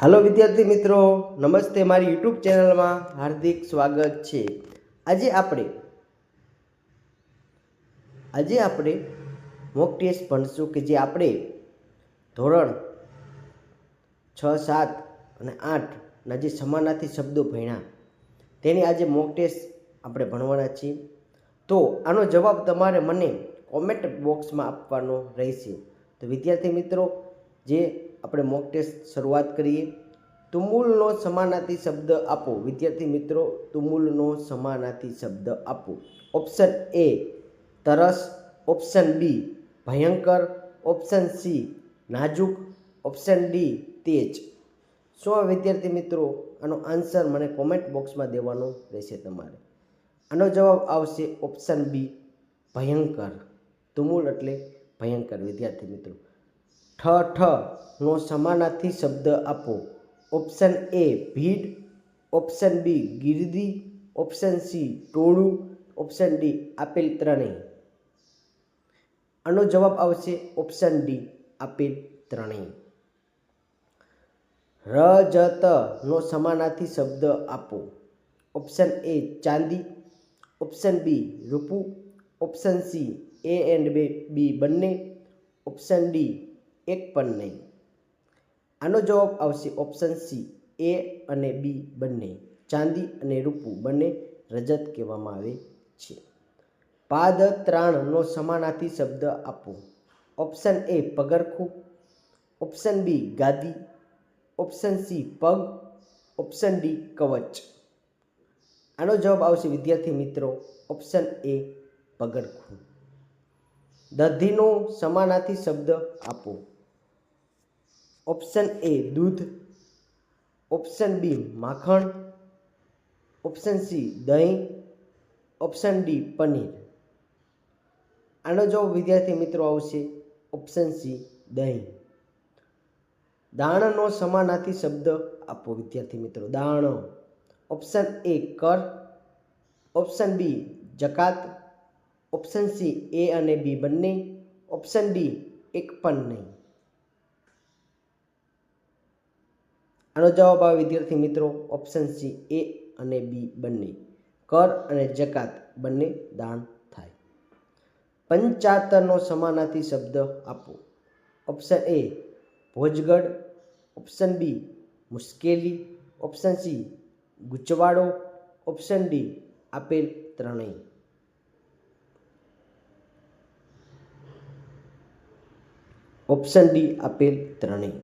હાલો વિદ્યાર્થી મિત્રો, નમસ્તે. મારી યુટ્યુબ ચેનલમાં હાર્દિક સ્વાગત છે. આજે આપણે મોક ટેસ્ટ ભણશું કે જે આપણે ધોરણ 6, 7 અને 8ના જે સમાનાર્થી શબ્દો ભણ્યા તેની આજે મોક ટેસ્ટ આપણે ભણવાના છીએ. તો આનો જવાબ તમારે મને કોમેન્ટ બોક્સમાં આપવાનો રહેશે. તો વિદ્યાર્થી મિત્રો, જે આપણે મોક ટેસ્ટ શરૂઆત કરીએ. તુમુલનો સમાનાર્થી શબ્દ આપો. વિદ્યાર્થી મિત્રો, તુમુલનો સમાનાર્થી શબ્દ આપો. ઓપ્શન એ તરસ, ઓપ્શન બી ભયંકર, ઓપ્શન સી નાજુક, ઓપ્શન ડી તેજ. શું વિદ્યાર્થી મિત્રો આનો આન્સર મને કોમેન્ટ બોક્સમાં દેવાનો રહેશે તમારે. આનો જવાબ આવશે ઓપ્શન બી ભયંકર. તુમુલ એટલે ભયંકર. વિદ્યાર્થી મિત્રો, ઠ નો સમાનાર્થી શબ્દ આપો. ઓપ્શન એ ભીડ, ઓપ્શન બી ગીર્દી, ઓપ્શન સી ટોળું, ઓપ્શન ડી આપેલ ત્રણેય. આનો જવાબ આવશે ઓપ્શન ડી આપેલ ત્રણેય. રજત નો સમાનાર્થી શબ્દ આપો. ઓપ્શન એ ચાંદી, ઓપ્શન બી રૂપું, option C A and B બંને, ઓપ્શન ડી એક પણ નહીં. આનો જવાબ આવશે ઓપ્શન સી એ અને બી બંને. ચાંદી અને રૂપું બંને રજત કહેવામાં આવે છે. પાદત્રાણનો સમાનાર્થી શબ્દ આપો. ઓપ્શન એ પગરખું, ઓપ્શન બી ગાદી, ઓપ્શન સી પગ, ઓપ્શન ડી કવચ. આનો જવાબ આવશે વિદ્યાર્થી મિત્રો ઓપ્શન એ પગરખું. દધીનો સમાનાર્થી શબ્દ આપો. ઓપ્શન એ દૂધ, ઓપ્શન બી માખણ, ઓપ્શન સી દહીં, ઓપ્શન ડી પનીર. આનો જવાબ વિદ્યાર્થી મિત્રો આવશે ઓપ્શન સી દહીં. દાણનો સમાનાર્થી શબ્દ આપો. વિદ્યાર્થી મિત્રો, દાણ. ઓપ્શન એ કર, ઓપ્શન બી જકાત, ઓપ્શન સી એ અને બી બંને, ઓપ્શન ડી એક પણ નહીં. આનો જવાબ આવે વિદ્યાર્થી મિત્રો ઓપ્શન સી એ અને બી બંને. કર અને જકાત બંને દાન થાય. પંચાતરનો સમાનાર્થી શબ્દ આપો. ઓપ્શન એ ભોજગઢ, ઓપ્શન બી મુશ્કેલી, ઓપ્શન સી ગૂંચવાડો, ઓપ્શન ડી આપેલ ત્રણેય. ઓપ્શન ડી આપેલ ત્રણેય.